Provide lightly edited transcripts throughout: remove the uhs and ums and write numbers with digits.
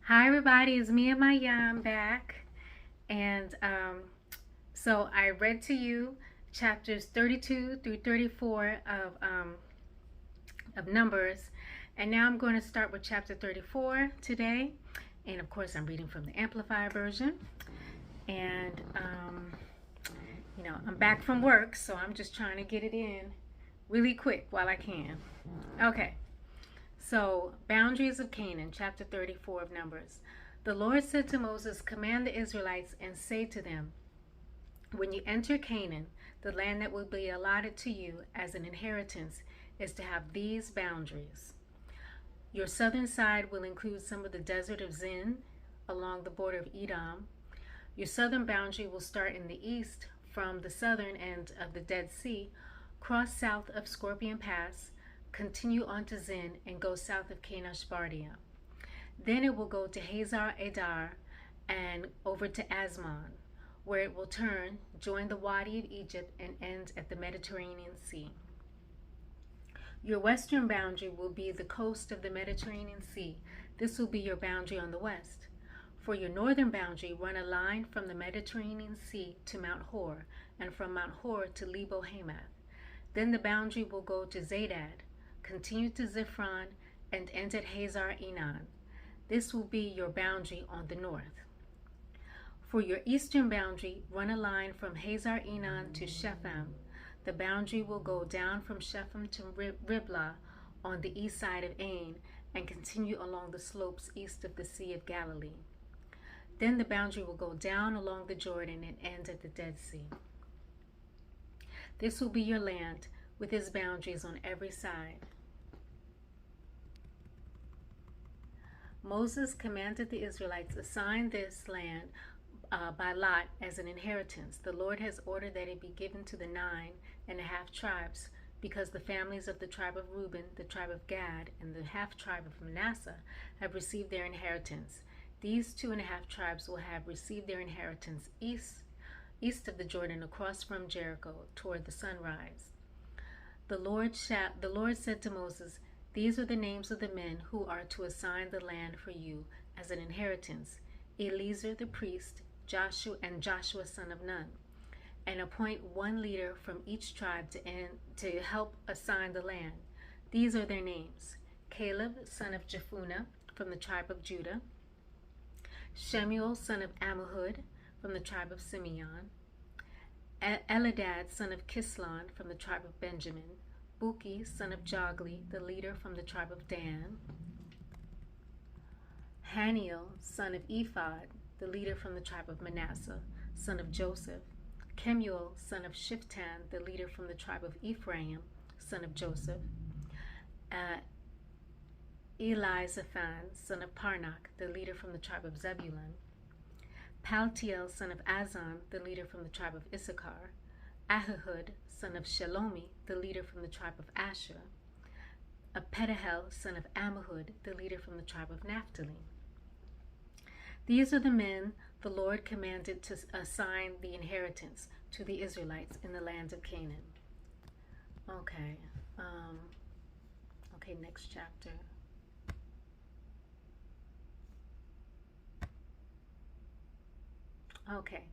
Hi, everybody. It's me and my Yaya. I'm back. And so I read to you chapters 32 through 34 of Numbers. And now I'm going to start with chapter 34 today. And of course, I'm reading from the Amplified version. And, I'm back from work, so I'm just trying to get it in really quick while I can. Okay. So, boundaries of Canaan, chapter 34 of Numbers. The Lord said to Moses, "Command the Israelites and say to them, when you enter Canaan, the land that will be allotted to you as an inheritance is to have these boundaries. Your southern side will include some of the desert of Zin along the border of Edom. Your southern boundary will start in the east from the southern end of the Dead Sea, cross south of Scorpion Pass, continue on to Zin, and go south of Kadesh Barnea. Then it will go to Hazar Adar and over to Asmon, where it will turn, join the Wadi of Egypt, and end at the Mediterranean Sea. Your western boundary will be the coast of the Mediterranean Sea. This will be your boundary on the west. For your northern boundary, run a line from the Mediterranean Sea to Mount Hor, and from Mount Hor to Lebo Hamath. Then the boundary will go to Zedad, continue to Ziphron, and end at Hazar Enan. This will be your boundary on the north. For your eastern boundary, run a line from Hazar Enan to Shepham. The boundary will go down from Shepham to Riblah on the east side of Ain and continue along the slopes east of the Sea of Galilee. Then the boundary will go down along the Jordan and end at the Dead Sea. This will be your land with its boundaries on every side. Moses commanded the Israelites assign this land by lot as an inheritance. The Lord has ordered that it be given to the 9.5 tribes, because the families of the tribe of Reuben, the tribe of Gad, and the half tribe of Manasseh have received their inheritance. These 2.5 tribes will have received their inheritance east of the Jordan, across from Jericho toward the sunrise. The Lord said to Moses, "These are the names of the men who are to assign the land for you as an inheritance: Eleazar the priest, Joshua son of Nun. And appoint one leader from each tribe to help assign the land. These are their names: Caleb son of Jephunneh from the tribe of Judah, Shemuel son of Ammihud from the tribe of Simeon, Eladad son of Kislon from the tribe of Benjamin, Buki son of Jogli, the leader from the tribe of Dan, Haniel son of Ephod, the leader from the tribe of Manasseh, son of Joseph, Kemuel son of Shiftan, the leader from the tribe of Ephraim, son of Joseph, Elizaphan son of Parnak, the leader from the tribe of Zebulun, Paltiel son of Azan, the leader from the tribe of Issachar, Ahihud son of Shelomi, the leader from the tribe of Asher, Pedahel son of Ammihud, the leader from the tribe of Naphtali. These are the men the Lord commanded to assign the inheritance to the Israelites in the land of Canaan." Okay. Next chapter. Okay.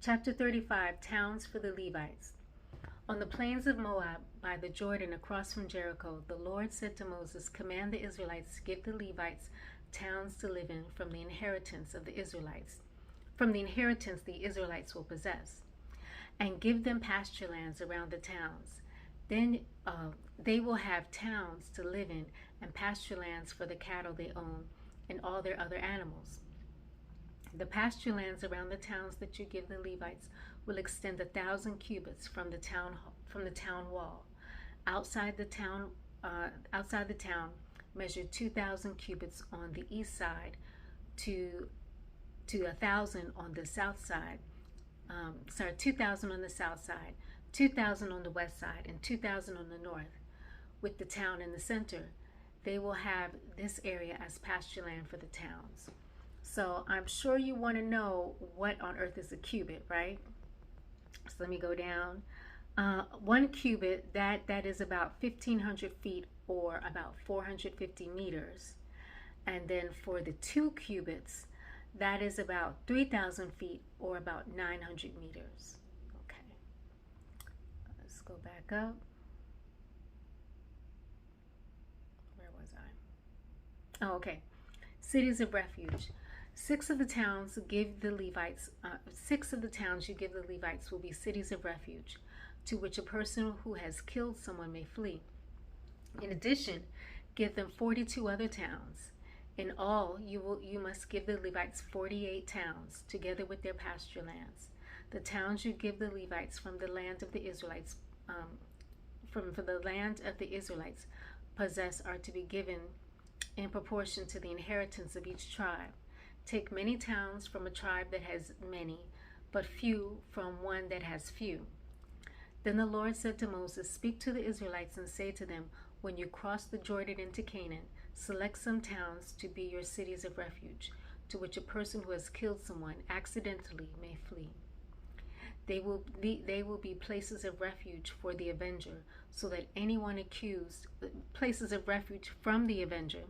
Chapter 35, Towns for the Levites. On the plains of Moab, by the Jordan across from Jericho, the Lord said to Moses, "Command the Israelites to give the Levites towns to live in from the inheritance of the Israelites, from the inheritance the Israelites will possess, and give them pasture lands around the towns. Then they will have towns to live in and pasture lands for the cattle they own and all their other animals. The pasture lands around the towns that you give the Levites will extend 1,000 cubits from the town wall. Outside the town, measure 2,000 cubits on the east side to 1,000 on the south side. 2,000 on the south side, 2,000 on the west side, and 2,000 on the north, with the town in the center. They will have this area as pasture land for the towns." So I'm sure you want to know what on earth is a cubit, right? So let me go down. 1 cubit, that is about 1,500 feet or about 450 meters. And then for the 2 cubits, that is about 3,000 feet or about 900 meters. Okay, let's go back up. Where was I? Oh, okay. Cities of refuge. 6 of the towns you give the Levites will be cities of refuge, to which a person who has killed someone may flee. In addition, give them 42 other towns. In all, you must give the Levites 48 towns, together with their pasture lands. The towns you give the Levites from the land of the Israelites, possess are to be given in proportion to the inheritance of each tribe. Take many towns from a tribe that has many, but few from one that has few. Then the Lord said to Moses, "Speak to the Israelites and say to them, when you cross the Jordan into Canaan, select some towns to be your cities of refuge, to which a person who has killed someone accidentally may flee. They will be places of refuge for the avenger, so that anyone accused, places of refuge from the avenger,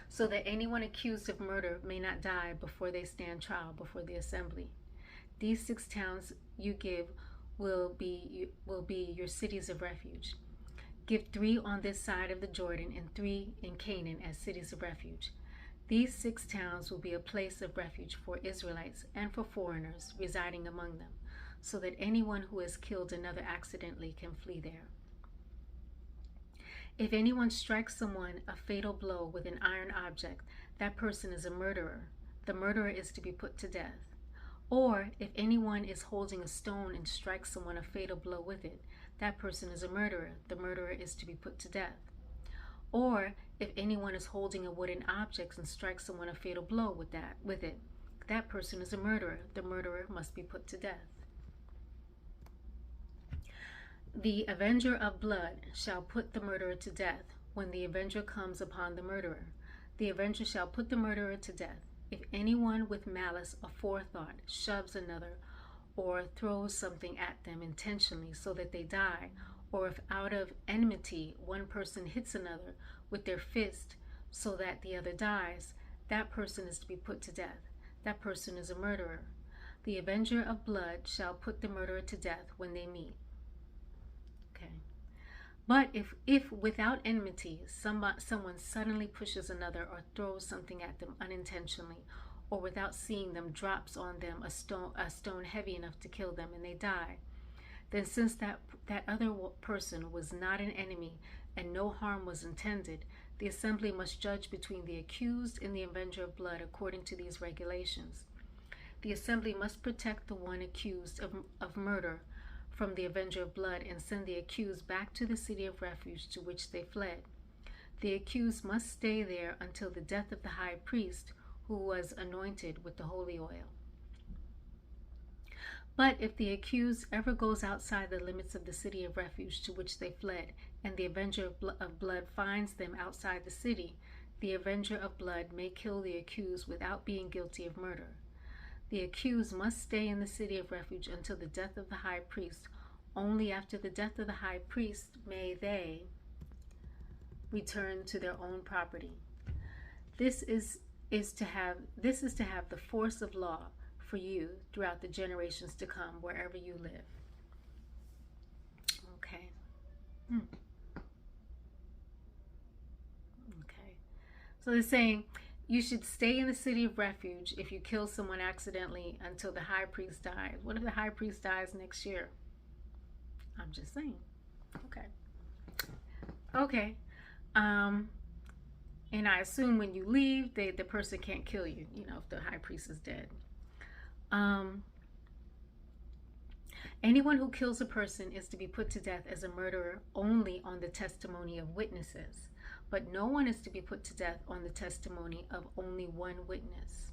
so that anyone accused of murder may not die before they stand trial before the assembly. These 6 towns you give will be your cities of refuge. Give 3 on this side of the Jordan and 3 in Canaan as cities of refuge. These 6 towns will be a place of refuge for Israelites and for foreigners residing among them, so that anyone who has killed another accidentally can flee there. If anyone strikes someone a fatal blow with an iron object, that person is a murderer. The murderer is to be put to death. Or if anyone is holding a stone and strikes someone a fatal blow with it, that person is a murderer. The murderer is to be put to death. Or if anyone is holding a wooden object and strikes someone a fatal blow with it, that person is a murderer. The murderer must be put to death. The avenger of blood shall put the murderer to death when the avenger comes upon the murderer. The avenger shall put the murderer to death. If anyone with malice aforethought shoves another or throws something at them intentionally so that they die, or if out of enmity one person hits another with their fist so that the other dies, that person is to be put to death. That person is a murderer. The avenger of blood shall put the murderer to death when they meet. Okay. But if without enmity someone suddenly pushes another or throws something at them unintentionally, or without seeing them drops on them a stone heavy enough to kill them and they die, then since that other person was not an enemy and no harm was intended, the assembly must judge between the accused and the avenger of blood according to these regulations. The assembly must protect the one accused of murder from the avenger of blood and send the accused back to the city of refuge to which they fled. The accused must stay there until the death of the high priest, who was anointed with the holy oil. But if the accused ever goes outside the limits of the city of refuge to which they fled, and the avenger of blood finds them outside the city, the avenger of blood may kill the accused without being guilty of murder. The accused must stay in the city of refuge until the death of the high priest. Only after the death of the high priest may they return to their own property. This is to have the force of law for you throughout the generations to come, wherever you live. Okay. Okay. So they're saying you should stay in the city of refuge if you kill someone accidentally until the high priest dies. What if the high priest dies next year? I'm just saying. Okay. Okay. And I assume when you leave, the person can't kill you, if the high priest is dead. Anyone who kills a person is to be put to death as a murderer only on the testimony of witnesses, but no one is to be put to death on the testimony of only one witness.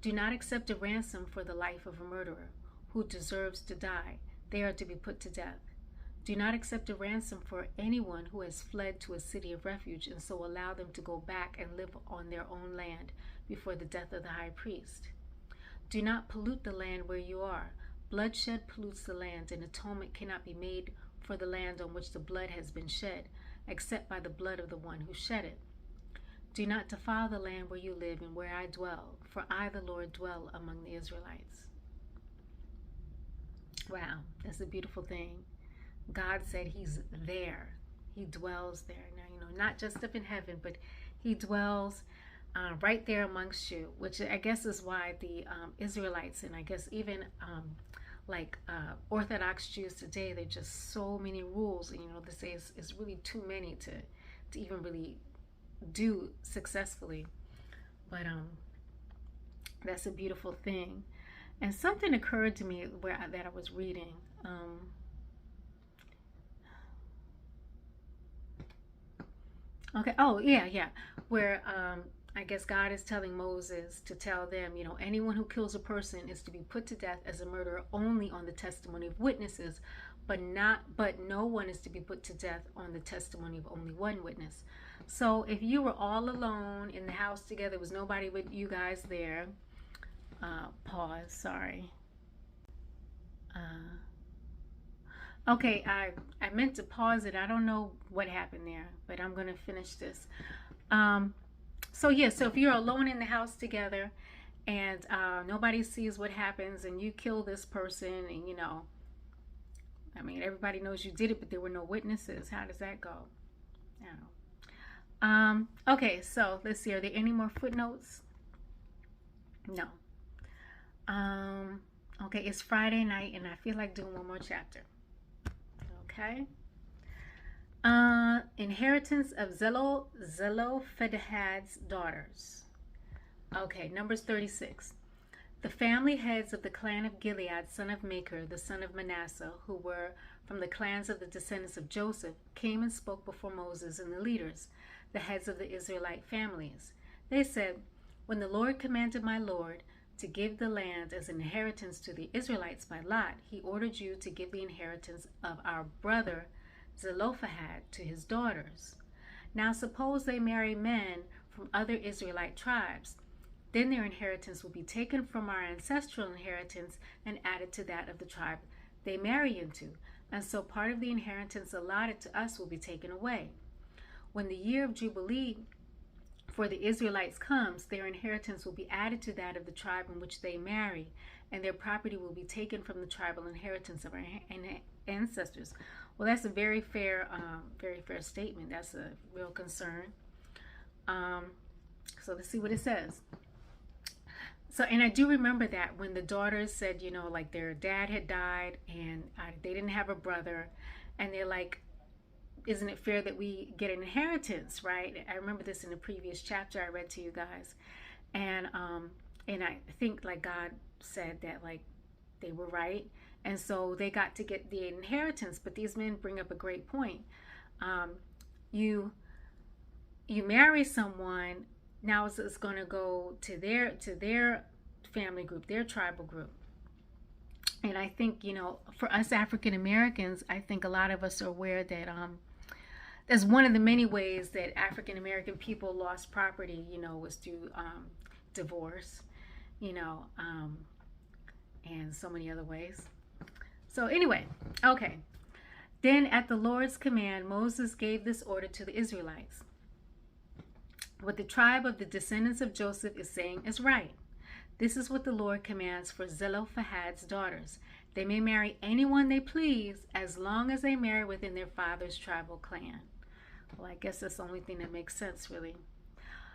Do not accept a ransom for the life of a murderer who deserves to die. They are to be put to death. Do not accept a ransom for anyone who has fled to a city of refuge and so allow them to go back and live on their own land before the death of the high priest. Do not pollute the land where you are. Bloodshed pollutes the land, and atonement cannot be made for the land on which the blood has been shed, except by the blood of the one who shed it. Do not defile the land where you live and where I dwell, for I, the Lord, dwell among the Israelites. Wow, that's a beautiful thing. God said he's there. He dwells there. Now, not just up in heaven, but he dwells right there amongst you, which I guess is why the Israelites, and I guess even Orthodox Jews today, they're just so many rules. And, they say it's really too many to even really do successfully. But that's a beautiful thing. And something occurred to me that I was reading. Okay. Oh, yeah. Where I guess God is telling Moses to tell them, anyone who kills a person is to be put to death as a murderer only on the testimony of witnesses, but no one is to be put to death on the testimony of only one witness. So if you were all alone in the house together, there was nobody with you guys there. Pause. Sorry. Okay, I meant to pause it. I don't know what happened there, but I'm going to finish this. So if you're alone in the house together and nobody sees what happens and you kill this person and, everybody knows you did it, but there were no witnesses. How does that go? I don't know. Okay, so let's see. Are there any more footnotes? No. Okay, it's Friday night and I feel like doing one more chapter. Okay. Inheritance of Zelophehad's daughters. Okay, Numbers 36. The family heads of the clan of Gilead, son of Machir, the son of Manasseh, who were from the clans of the descendants of Joseph, came and spoke before Moses and the leaders, the heads of the Israelite families. They said, when the Lord commanded my Lord to give the land as an inheritance to the Israelites by lot, he ordered you to give the inheritance of our brother Zelophehad to his daughters. Now suppose they marry men from other Israelite tribes. Then their inheritance will be taken from our ancestral inheritance and added to that of the tribe they marry into. And so part of the inheritance allotted to us will be taken away. When the year of Jubilee for the Israelites comes, their inheritance will be added to that of the tribe in which they marry, and their property will be taken from the tribal inheritance of our ancestors. Well, that's a very fair statement. That's a real concern. So let's see what it says. So, and I do remember that when the daughters said, their dad had died and they didn't have a brother, and they're like, isn't it fair that we get an inheritance, right? I remember this in the previous chapter I read to you guys. And I think God said that they were right. And so they got to get the inheritance. But these men bring up a great point. You marry someone, now it's going to go to their family group, their tribal group. And I think, for us African Americans, I think a lot of us are aware that that's one of the many ways that African American people lost property, was through divorce, and so many other ways. So anyway, okay. Then at the Lord's command, Moses gave this order to the Israelites. What the tribe of the descendants of Joseph is saying is right. This is what the Lord commands for Zelophehad's daughters. They may marry anyone they please as long as they marry within their father's tribal clan. Well, I guess that's the only thing that makes sense, really.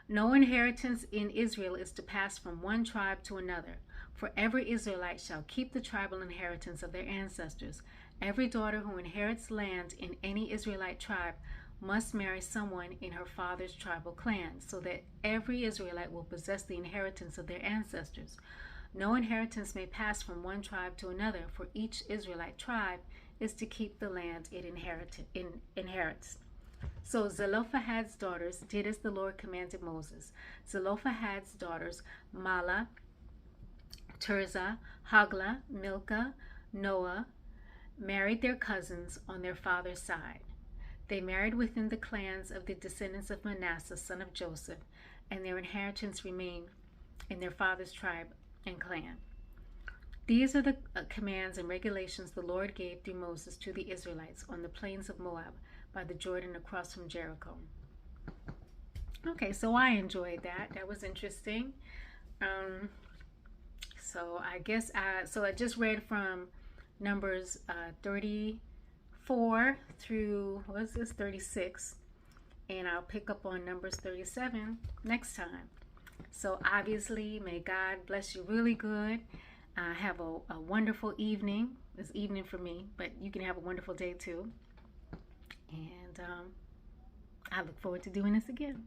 No inheritance in Israel is to pass from one tribe to another, for every Israelite shall keep the tribal inheritance of their ancestors. Every daughter who inherits land in any Israelite tribe must marry someone in her father's tribal clan, so that every Israelite will possess the inheritance of their ancestors. No inheritance may pass from one tribe to another, for each Israelite tribe is to keep the land it inherits. So Zelophehad's daughters did as the Lord commanded Moses. Zelophehad's daughters, Mahlah, Tirzah, Hoglah, Milcah, Noah, married their cousins on their father's side. They married within the clans of the descendants of Manasseh, son of Joseph, and their inheritance remained in their father's tribe and clan. These are the commands and regulations the Lord gave through Moses to the Israelites on the plains of Moab by the Jordan across from Jericho. Okay, so I enjoyed that. That was interesting. Um, so I guess I just read from Numbers 34 through, what's this, 36, and I'll pick up on Numbers 37 next time. So obviously, may God bless you really good. Have a wonderful evening. It's evening for me, but you can have a wonderful day too. And I look forward to doing this again.